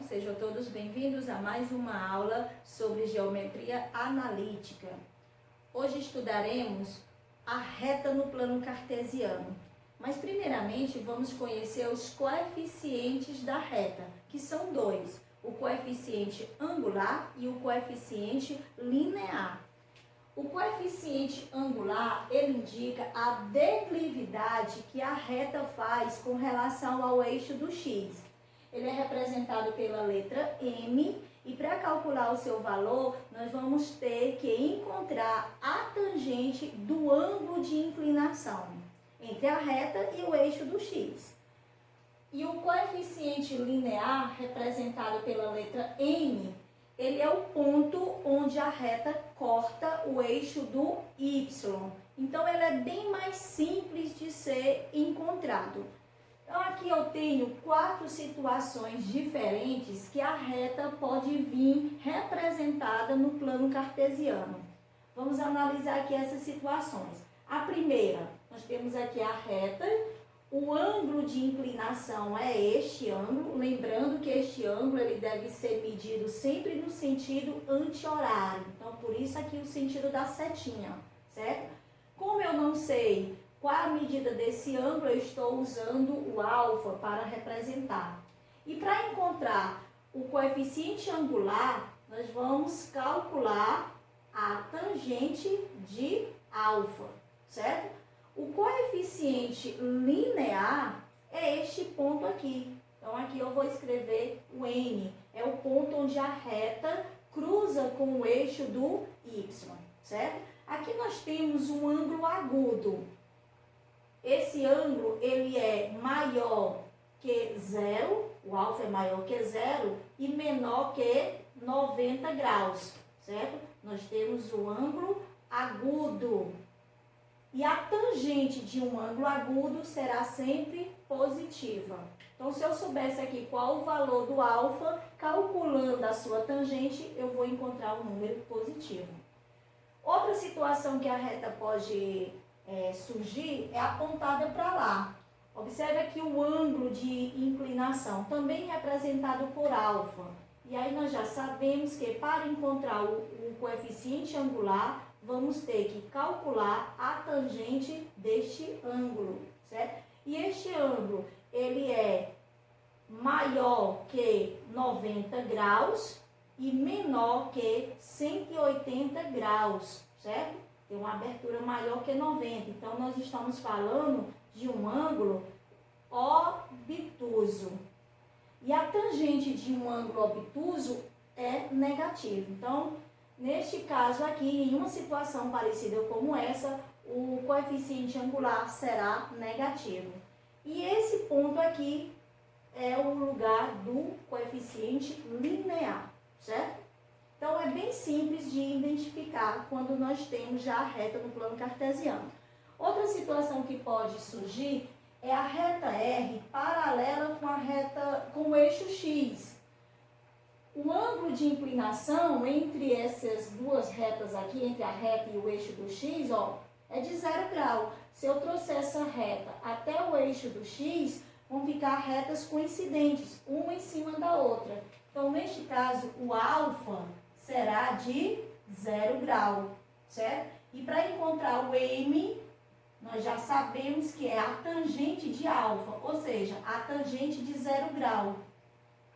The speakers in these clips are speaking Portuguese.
Sejam todos bem-vindos a mais uma aula sobre geometria analítica. Hoje estudaremos a reta no plano cartesiano. Mas primeiramente vamos conhecer os coeficientes da reta, que são dois: o coeficiente angular e o coeficiente linear. O coeficiente angular, ele indica a declividade que a reta faz com relação ao eixo do x. Ele é representado pela letra M e para calcular o seu valor, nós vamos ter que encontrar a tangente do ângulo de inclinação entre a reta e o eixo do x. E o coeficiente linear, representado pela letra N, ele é o ponto onde a reta corta o eixo do y. Então, ele é bem mais simples de ser encontrado. Então, aqui eu tenho 4 situações diferentes que a reta pode vir representada no plano cartesiano. Vamos analisar aqui essas situações. A primeira, nós temos aqui a reta. O ângulo de inclinação é este ângulo, lembrando que este ângulo ele deve ser medido sempre no sentido anti-horário. Então, por isso aqui o sentido da setinha, certo? Como eu não sei qual a medida desse ângulo, eu estou usando o alfa para representar. E para encontrar o coeficiente angular, nós vamos calcular a tangente de alfa, certo? O coeficiente linear é este ponto aqui. Então, aqui eu vou escrever o N. É o ponto onde a reta cruza com o eixo do Y, certo? Aqui nós temos um ângulo agudo. Esse ângulo, ele é maior que zero, o alfa é maior que zero e menor que 90 graus, certo? Nós temos o ângulo agudo. E a tangente de um ângulo agudo será sempre positiva. Então, se eu soubesse aqui qual o valor do alfa, calculando a sua tangente, eu vou encontrar um número positivo. Outra situação que a reta pode surgir é apontada para lá. Observe aqui o ângulo de inclinação, também representado por alfa. E aí nós já sabemos que para encontrar o coeficiente angular, vamos ter que calcular a tangente deste ângulo, certo? E este ângulo, ele é maior que 90 graus e menor que 180 graus, certo? Tem uma abertura maior que 90. Então, nós estamos falando de um ângulo obtuso. E a tangente de um ângulo obtuso é negativa. Então, neste caso aqui, em uma situação parecida como essa, o coeficiente angular será negativo. E esse ponto aqui é o lugar do coeficiente linear, certo? Então, é bem simples de identificar quando nós temos já a reta no plano cartesiano. Outra situação que pode surgir é a reta R paralela com o eixo X. O ângulo de inclinação entre essas duas retas aqui, entre a reta e o eixo do x, é de 0 grau. Se eu trouxer essa reta até o eixo do x, vão ficar retas coincidentes, uma em cima da outra. Então, neste caso, o alfa será de 0 grau, certo? E para encontrar o M, nós já sabemos que é a tangente de alfa, ou seja, a tangente de 0 grau.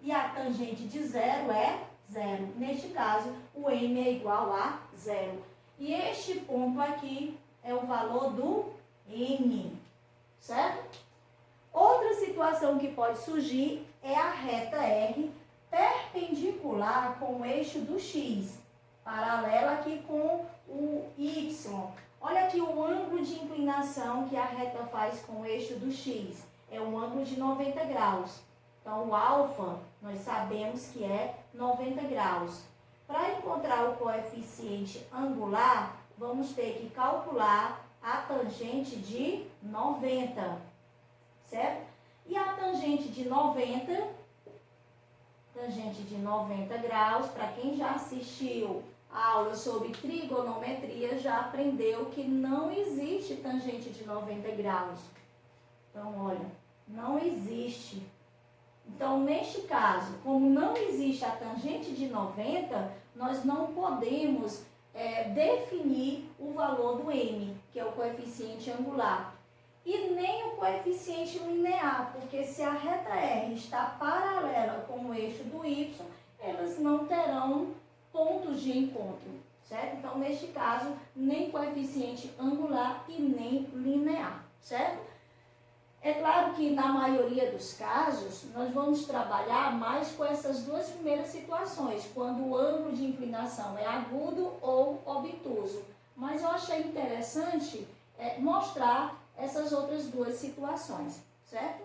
E a tangente de zero é zero. Neste caso, o M é igual a zero. E este ponto aqui é o valor do M, certo? Outra situação que pode surgir é a reta R perpendicular com o eixo do X, paralela aqui com o Y. Olha aqui o ângulo de inclinação que a reta faz com o eixo do X. É um ângulo de 90 graus. Então, o alfa, nós sabemos que é 90 graus. Para encontrar o coeficiente angular, vamos ter que calcular a tangente de 90, certo? E a tangente de 90 graus, para quem já assistiu a aula sobre trigonometria, já aprendeu que não existe tangente de 90 graus. Então, olha, não existe. Então, neste caso, como não existe a tangente de 90, nós não podemos definir o valor do m, que é o coeficiente angular, e nem o coeficiente linear, porque se a reta R está paralela com o eixo do y, elas não terão pontos de encontro, certo? Então, neste caso, nem coeficiente angular e nem linear, certo? É claro que na maioria dos casos, nós vamos trabalhar mais com essas duas primeiras situações, quando o ângulo de inclinação é agudo ou obtuso. Mas eu achei interessante mostrar essas outras duas situações, certo?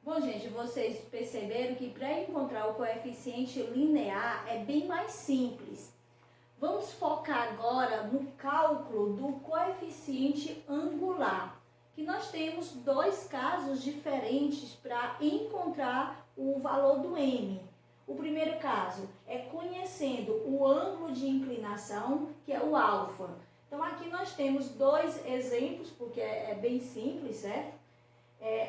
Bom, gente, vocês perceberam que para encontrar o coeficiente linear é bem mais simples. Vamos focar agora no cálculo do coeficiente angular, que nós temos dois casos diferentes para encontrar o valor do m. O primeiro caso é conhecendo o ângulo de inclinação, que é o alfa. Então, aqui nós temos dois exemplos, porque é bem simples, certo?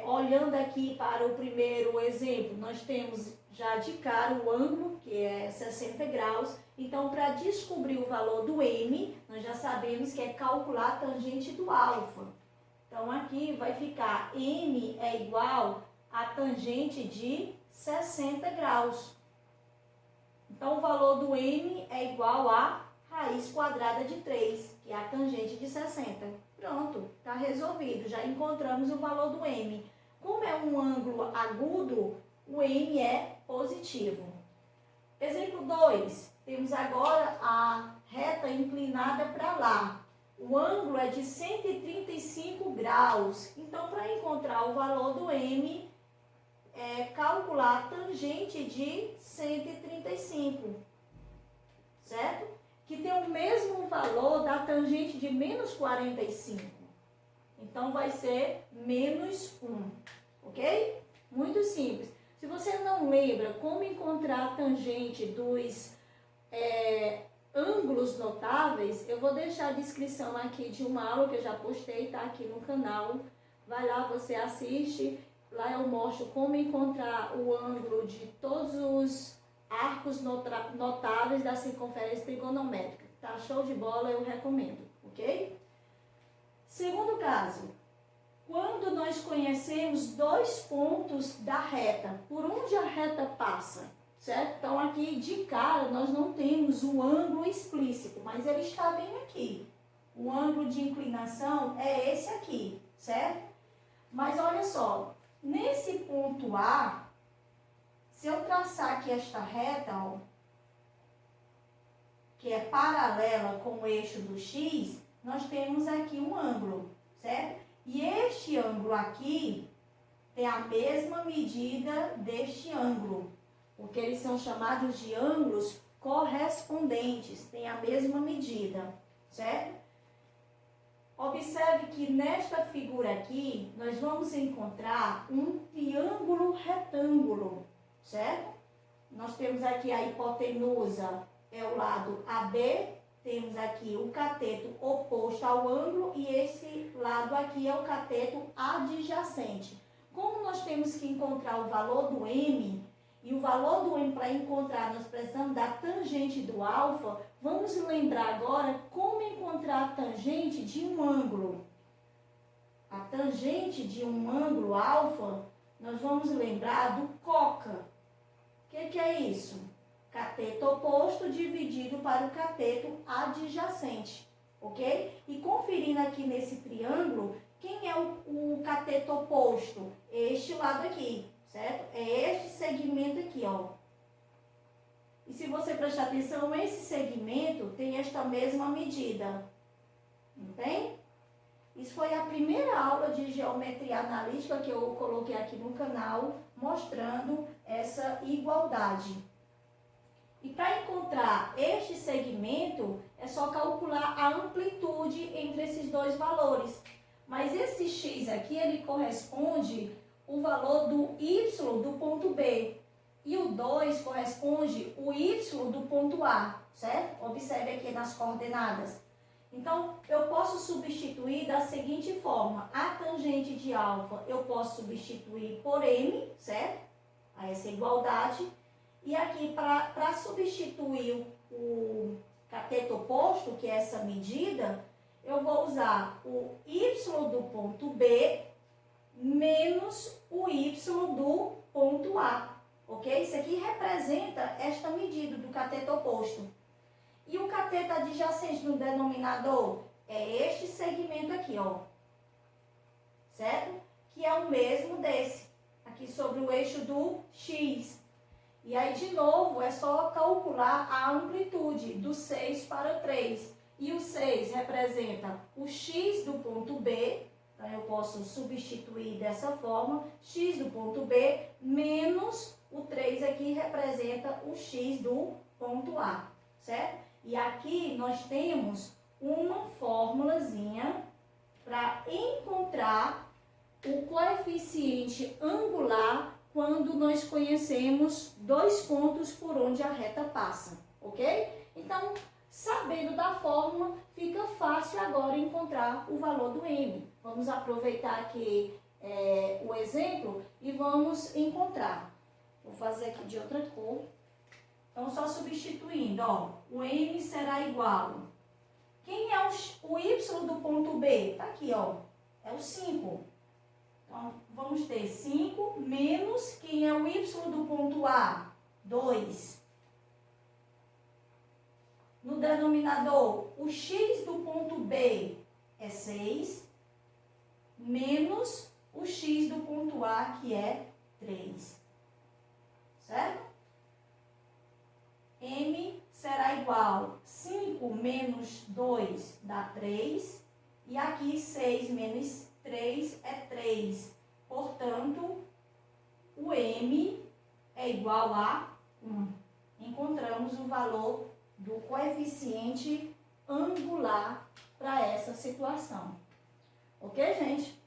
Olhando aqui para o primeiro exemplo, nós temos já de cara o ângulo, que é 60 graus. Então, para descobrir o valor do m, nós já sabemos que é calcular a tangente do alfa. Então, aqui vai ficar m é igual a tangente de 60 graus. Então, o valor do m é igual a raiz quadrada de 3, que é a tangente de 60. Pronto, está resolvido. Já encontramos o valor do m. Como é um ângulo agudo, o m é positivo. Exemplo 2. Temos agora a reta inclinada para lá. O ângulo é de 135 graus. Então, para encontrar o valor do m, calcular a tangente de 135, certo? Que tem o mesmo valor da tangente de menos 45. Então, vai ser menos 1, ok? Muito simples. Se você não lembra como encontrar a tangente dos ângulos notáveis, eu vou deixar a descrição aqui de uma aula que eu já postei, tá aqui no canal. Vai lá, você assiste. Lá eu mostro como encontrar o ângulo de todos os arcos notáveis da circunferência trigonométrica. Tá show de bola, eu recomendo, ok? Segundo caso, quando nós conhecemos dois pontos da reta, por onde a reta passa, certo? Então, aqui de cara nós não temos o ângulo explícito, mas ele está bem aqui. O ângulo de inclinação é esse aqui, certo? Mas olha só, nesse ponto A, se eu traçar aqui esta reta, ó, que é paralela com o eixo do X, nós temos aqui um ângulo, certo? E este ângulo aqui tem a mesma medida deste ângulo, porque eles são chamados de ângulos correspondentes, tem a mesma medida, certo? Observe que nesta figura aqui, nós vamos encontrar um triângulo retângulo, certo? Nós temos aqui a hipotenusa, é o lado AB, temos aqui o cateto oposto ao ângulo e esse lado aqui é o cateto adjacente. Como nós temos que encontrar o valor do m, e o valor do m para encontrar nós precisamos da tangente do alfa, vamos lembrar agora como encontrar a tangente de um ângulo. A tangente de um ângulo alfa, nós vamos lembrar do coca. O que é isso? Cateto oposto dividido para o cateto adjacente, ok? E conferindo aqui nesse triângulo, quem é o cateto oposto? Este lado aqui, certo? É este segmento aqui, ó. E se você prestar atenção, esse segmento tem esta mesma medida, não tem? Isso foi a primeira aula de geometria analítica que eu coloquei aqui no canal, mostrando essa igualdade. E para encontrar este segmento, é só calcular a amplitude entre esses dois valores. Mas esse x aqui, ele corresponde o valor do y do ponto B. E o 2 corresponde o y do ponto A, certo? Observe aqui nas coordenadas. Então, eu posso substituir da seguinte forma. A tangente de alfa eu posso substituir por m, certo? a essa igualdade. E aqui, para substituir o cateto oposto, que é essa medida, eu vou usar o y do ponto B menos o y do ponto A, ok? Isso aqui representa esta medida do cateto oposto. E o cateto adjacente no denominador é este segmento aqui, ó, certo? Que é o mesmo desse, aqui sobre o eixo do X. E aí, de novo, é só calcular a amplitude do 6 para 3. E o 6 representa o X do ponto B, então eu posso substituir dessa forma, X do ponto B menos o 3 aqui representa o X do ponto A, certo? E aqui nós temos uma formulazinha para encontrar o coeficiente angular quando nós conhecemos dois pontos por onde a reta passa, ok? Então, sabendo da fórmula, fica fácil agora encontrar o valor do M. Vamos aproveitar aqui o exemplo e vamos encontrar. Vou fazer aqui de outra cor. Então, só substituindo, ó, o M será igual. Quem é o Y do ponto B? Tá aqui, ó, é o 5. Então, vamos ter 5 menos quem é o Y do ponto A? 2. No denominador, o X do ponto B é 6, menos o X do ponto A, que é 3. Certo? M será igual 5 menos 2 dá 3. E aqui 6 menos 3 é 3. Portanto, o M é igual a 1. Encontramos o valor do coeficiente angular para essa situação. Ok, gente?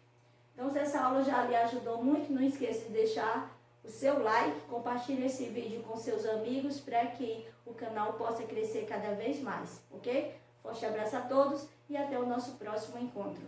Então, se essa aula já lhe ajudou muito, não esqueça de deixar o seu like, compartilhe esse vídeo com seus amigos para que o canal possa crescer cada vez mais, ok? Forte abraço a todos e até o nosso próximo encontro.